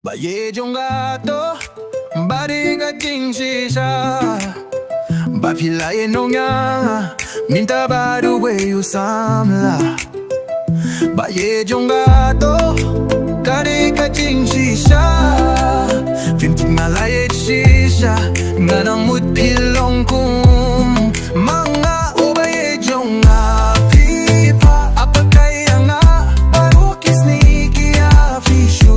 Baye jong gato, bari ka ting shisha. Bapilaye nonga, minta baru we usamla. Baye jong gato, kari ka ting shisha. Fintik malaye shisha, nganang mut pilong kum. Mga ubaye jong pipa, apa kaya nga baru kisni kia fishu.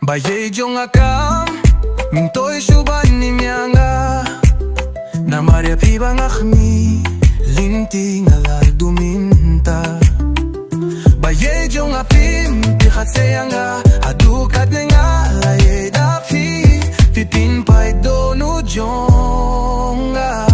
Baye jong akam, mintoy shuban ni mianga. Na Maria piba ngakmi, linti ngalar duminta. Baye jong apim, pikat seyanga, adukat nga laye dafi. Pipin pay donu jonga.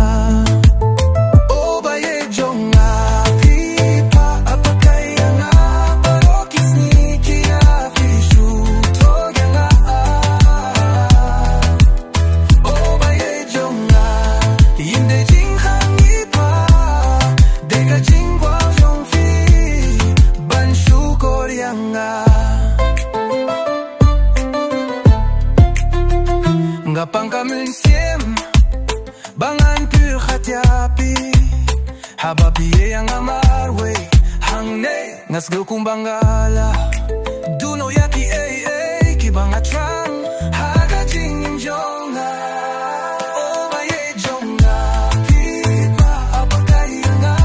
Ngapang kamun siem, bangan pur khatiapi. Hababiye yang amarwe, hangne ngasgo kumbangala. Duno yaki kibanga trang, haga jingin jonga. Oh baye jonga, pipa apakaya nga,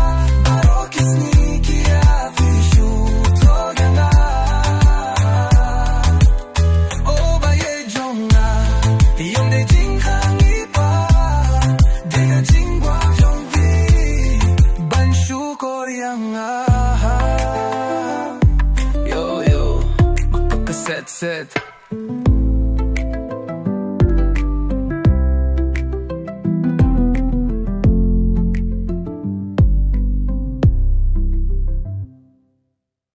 barokis ni kia fishu toyanga. Oh baye jonga, yung de jing hangi pa, de ga jing gwa jong vi, ban shu koryanga. Yo yo, makakaset set.